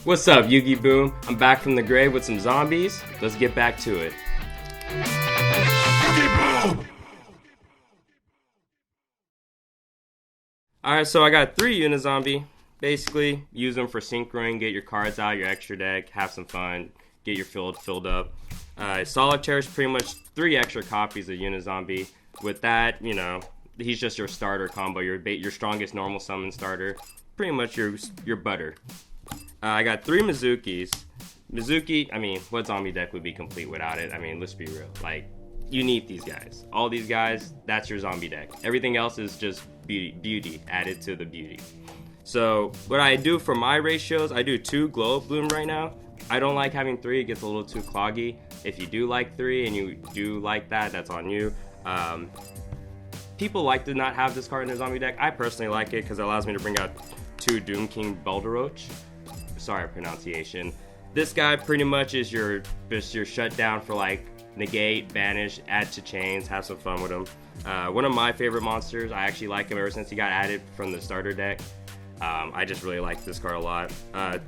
What's up, YugiBOOM? I'm back from the grave with some zombies. Let's get back to it. YugiBOOM! Alright, so I got 3 Unizombie. Basically, use them for synchroing, get your cards out, your extra deck, have some fun, get your field filled up. Solitaire is pretty much 3 extra copies of Unizombie. With that, you know, he's just your starter combo, your strongest normal summon starter. Pretty much your butter. I got 3 Mizukis. Mizuki, I mean, what zombie deck would be complete without it? I mean, let's be real. Like, you need these guys. All these guys, that's your zombie deck. Everything else is just beauty added to the beauty. So, what I do for my ratios, I do 2 Glow Bloom right now. I don't like having 3, it gets a little too cloggy. If you do like 3 and you do like that, that's on you. People like to not have this card in their zombie deck. I personally like it because it allows me to bring out 2 Doom King Balderoch. Sorry pronunciation. This guy pretty much is your shutdown for like negate, banish, add to chains, have some fun with him. One of my favorite monsters. I actually like him ever since he got added from the starter deck. I just really like this card a lot.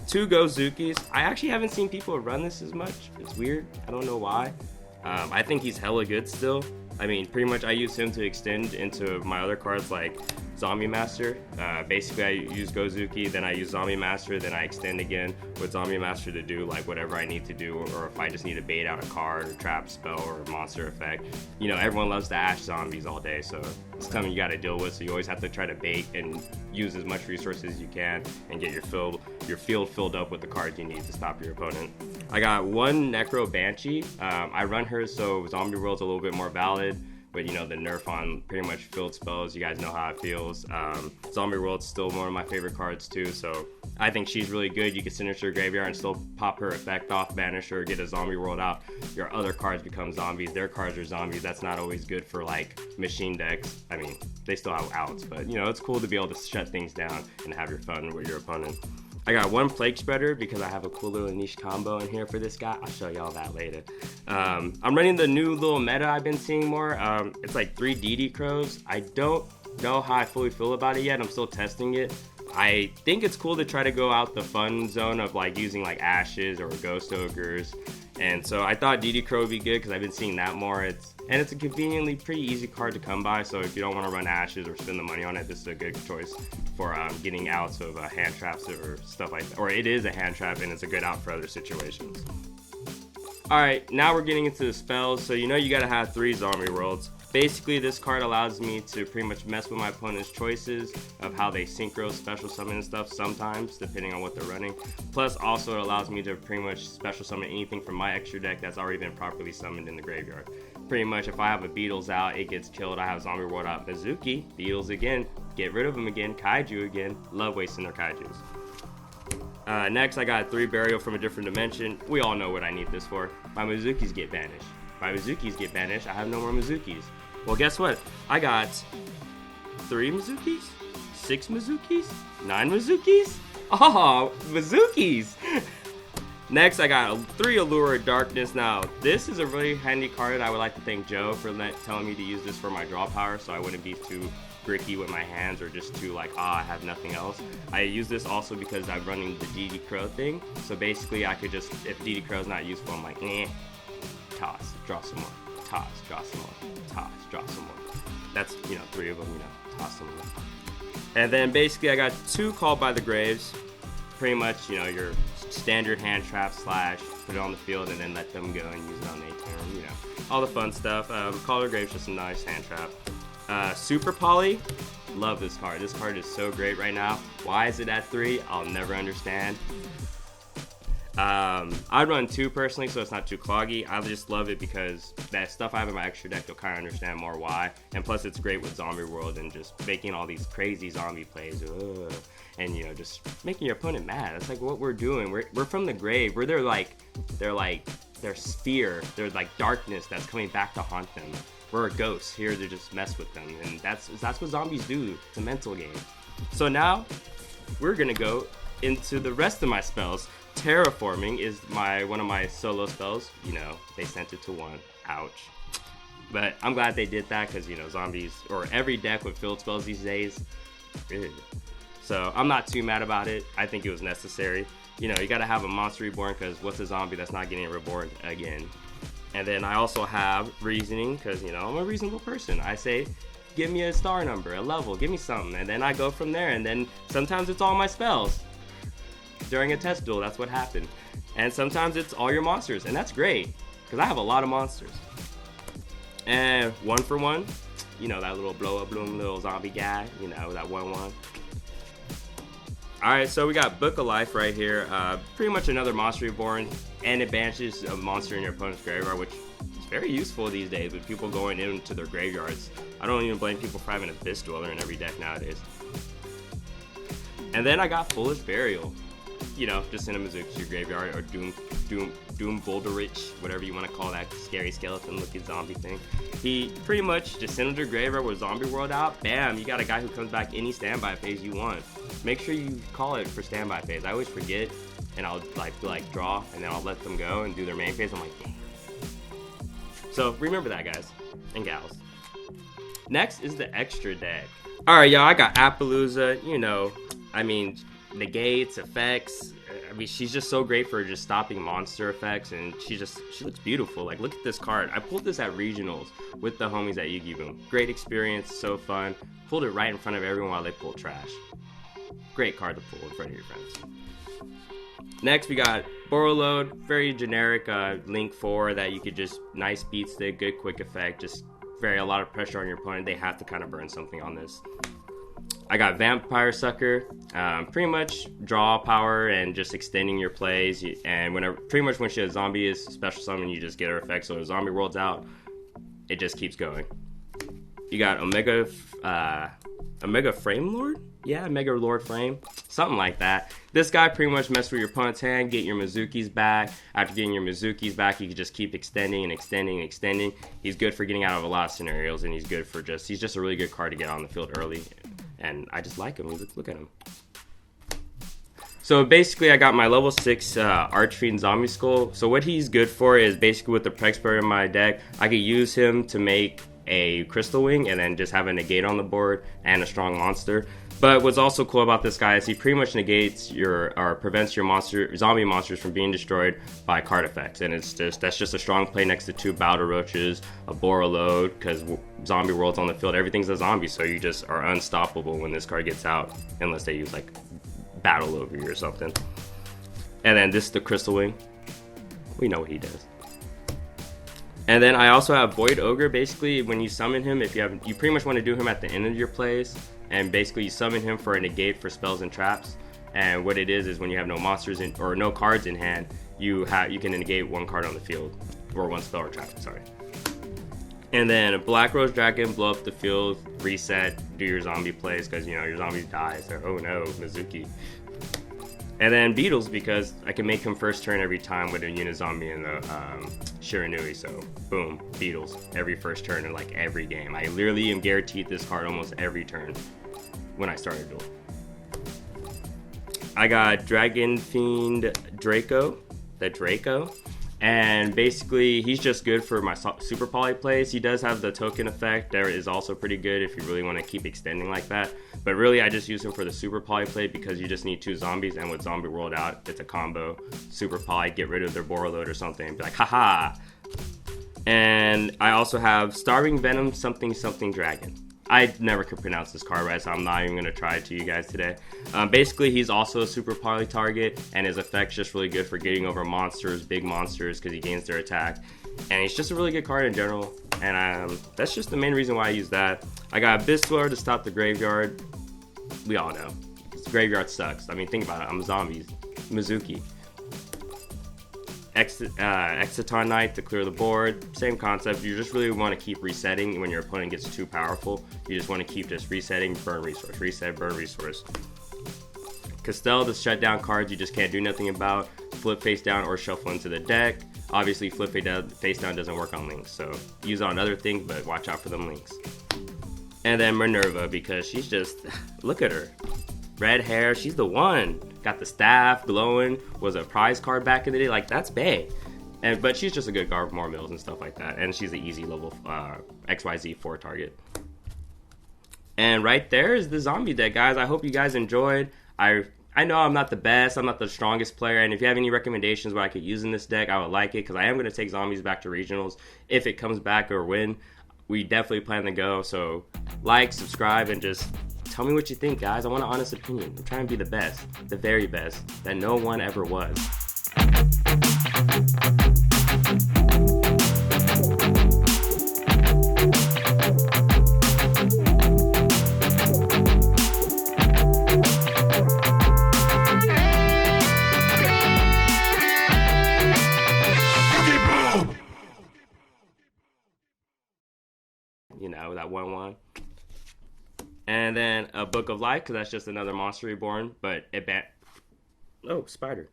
2 Gozukis. I actually haven't seen people run this as much. It's weird. I don't know why. I think he's hella good still. I mean, pretty much I use him to extend into my other cards like Zombie Master. Basically, I use Gozuki, then I use Zombie Master, then I extend again with Zombie Master to do like whatever I need to do, or if I just need to bait out a card or trap spell or monster effect. You know, everyone loves to ash zombies all day, so it's something you got to deal with. So you always have to try to bait and use as much resources as you can and get your field filled up with the cards you need to stop your opponent. I got 1 Necro Banshee. I run her so Zombie World's a little bit more valid. But you know, the nerf on pretty much field spells, you guys know how it feels. Zombie World's still one of my favorite cards too, so I think she's really good. You can send her to your graveyard and still pop her effect off, banish her, get a Zombie World out. Your other cards become zombies, their cards are zombies. That's not always good for like machine decks. I mean, they still have outs, but you know, it's cool to be able to shut things down and have your fun with your opponent. I got 1 Plague Spreader because I have a cool little niche combo in here for this guy. I'll show y'all that later. I'm running the new little meta I've been seeing more. It's like 3 DD Crows. I don't know how I fully feel about it yet. I'm still testing it. I think it's cool to try to go out the fun zone of like using like Ashes or Ghost Ogres. And so I thought DD Crow would be good because I've been seeing that more. It's a conveniently pretty easy card to come by, so if you don't want to run Ashes or spend the money on it, this is a good choice for getting outs of hand traps or stuff like that. Or it is a hand trap and it's a good out for other situations. Alright, now we're getting into the spells. So you know you gotta have 3 Zombie Worlds. Basically, this card allows me to pretty much mess with my opponent's choices of how they synchro, special summon and stuff sometimes, depending on what they're running. Plus, also it allows me to pretty much special summon anything from my extra deck that's already been properly summoned in the graveyard. Pretty much, if I have a Beetles out, it gets killed. I have Zombie World out, Mizuki, Beetles again, get rid of them again, Kaiju again. Love wasting their Kaijus. Next, I got 3 Burial from a different dimension. We all know what I need this for. My Mizukis get banished. My Mizukis get banished. I have no more Mizukis. Well, guess what? I got 3 Mizukis, 6 Mizukis, 9 Mizukis. Oh, Mizukis! Next, I got 3 Allure of Darkness. Now, this is a really handy card. I would like to thank Joe for telling me to use this for my draw power, so I wouldn't be too bricky with my hands or just too like, I have nothing else. I use this also because I'm running the DD Crow thing. So basically, I could just, if DD Crow's not useful, I'm like, toss, draw some more. Toss, draw some more, toss, draw some more. That's, you know, 3 of them, you know, toss them more. And then basically I got 2 Called by the Graves. Pretty much, you know, your standard hand trap slash, put it on the field and then let them go and use it on their turn, you know. All the fun stuff. Call by the Graves, just a nice hand trap. Super Poly, love this card. This card is so great right now. Why is it at 3? I'll never understand. I'd run 2 personally, so it's not too cloggy. I just love it because that stuff I have in my extra deck, you'll kind of understand more why. And plus, it's great with Zombie World and just making all these crazy zombie plays. And, you know, just making your opponent mad. That's like what we're doing. We're from the grave. We're their sphere. They're like darkness that's coming back to haunt them. We're a ghost here to just mess with them. And that's what zombies do. It's a mental game. So now, we're going to go into the rest of my spells. Terraforming is one of my solo spells. You know, they sent it to 1. Ouch. But I'm glad they did that because, you know, zombies, or every deck with field spells these days, So I'm not too mad about it. I think it was necessary. You know, you gotta have a monster reborn, because what's a zombie that's not getting reborn again? And then I also have reasoning, because, you know, I'm a reasonable person. I say, give me a star number, a level, give me something. And then I go from there, and then sometimes it's all my spells. During a test duel, that's what happened. And sometimes it's all your monsters, and that's great, because I have a lot of monsters. And 1-for-1, you know, that little blow up bloom little zombie guy, you know, that 1-1. Alright, so we got Book of Life right here. Pretty much another monster reborn, and it banishes a monster in your opponent's graveyard, which is very useful these days with people going into their graveyards. I don't even blame people for having a Abyss Dweller in every deck nowadays. And then I got Foolish Burial. You know, just send a Mizuki to your graveyard, or Doom Boulderich, whatever you want to call that scary skeleton looking zombie thing. He pretty much just send him to your graveyard with Zombie World out, bam, you got a guy who comes back any standby phase you want. Make sure you call it for standby phase. I always forget, and I'll like draw, and then I'll let them go and do their main phase. I'm like, dang. So remember that, guys and gals. Next is the extra deck. Alright, y'all, I got Appaloosa, you know, I mean, negates, effects. I mean, she's just so great for just stopping monster effects, and she looks beautiful. Like, look at this card. I pulled this at regionals with the homies at YugiBOOM. Great experience, so fun. Pulled it right in front of everyone while they pulled trash. Great card to pull in front of your friends. Next, we got Borreload, very generic Link 4 that you could just nice beat stick, good quick effect, just a lot of pressure on your opponent. They have to kind of burn something on this. I got Vampire Sucker, pretty much draw power and just extending your plays. And pretty much when she has zombie is special summon, you just get her effect. So if zombie world's out, it just keeps going. You got Omega Frame Lord? Yeah, Omega Lord Frame. Something like that. This guy pretty much messes with your opponent's hand, get your Mizukis back. After getting your Mizukis back, you can just keep extending and extending and extending. He's good for getting out of a lot of scenarios, and he's just a really good card to get on the field early. And I just like him. Look at him. So basically, I got my level 6 Archfiend Zombie Skull. So what he's good for is basically with the Prexpert in my deck, I could use him to make a Crystal Wing and then just have a negate on the board and a strong monster. But what's also cool about this guy is he pretty much negates or prevents your zombie monsters from being destroyed by card effects. And that's just a strong play next to 2 Bowder Roaches, a Borreload, because Zombie World's on the field. Everything's a zombie, so you just are unstoppable when this card gets out, unless they use like Battle over you or something. And then this is the Crystal Wing. We know what he does. And then I also have Void Ogre. Basically, when you summon him, you pretty much want to do him at the end of your plays. And basically, you summon him for a negate for spells and traps. And what it is when you have no monsters or no cards in hand, you can negate 1 card on the field, or 1 spell or trap. Sorry. And then a Black Rose Dragon, blow up the field, reset, do your zombie plays because you know your zombies die. So oh no, Mizuki. And then Beetles, because I can make him first turn every time with a Unizombie and the Shiranui. So boom, Beetles every first turn in like every game. I literally am guaranteed this card almost every turn when I start a duel. I got Dragon Fiend Draco, and basically he's just good for my super poly plays. He does have the token effect that is also pretty good if you really want to keep extending like that. But really I just use him for the super poly play because you just need 2 zombies, and with Zombie World out, it's a combo. Super poly, get rid of their Borreload or something, and be like, haha. And I also have Starving Venom something Dragon. I never could pronounce this card right, so I'm not even going to try it to you guys today. Basically, he's also a super poly target, and his effect's just really good for getting over monsters, big monsters, because he gains their attack. And he's just a really good card in general, and that's just the main reason why I use that. I got Abyss Dweller to stop the graveyard. We all know. The graveyard sucks. I mean, think about it. I'm a zombie. Mizuki. Exciton Knight to clear the board. Same concept. You just really want to keep resetting when your opponent gets too powerful. You just want to keep just resetting, burn resource, reset, burn resource. Castell to shut down cards you just can't do nothing about. Flip face down or shuffle into the deck. Obviously, flip face down doesn't work on links, so use it on other things, but watch out for them links. And then Minerva, because she's just, look at her. Red hair, she's the one. Got the staff, glowing, was a prize card back in the day. Like, that's bae. But she's just a good card for more mills and stuff like that. And she's an easy level XYZ 4 target. And right there is the zombie deck, guys. I hope you guys enjoyed. I know I'm not the best, I'm not the strongest player, and if you have any recommendations what I could use in this deck, I would like it, because I am going to take zombies back to regionals. If it comes back or when, we definitely plan to go. So like, subscribe, and just tell me what you think, guys. I want an honest opinion. I'm trying to be the best, the very best, that no one ever was. You know, that 1/1. And then a Book of Life, because that's just another Monster Reborn, but it oh, spider.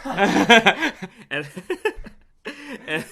and, and,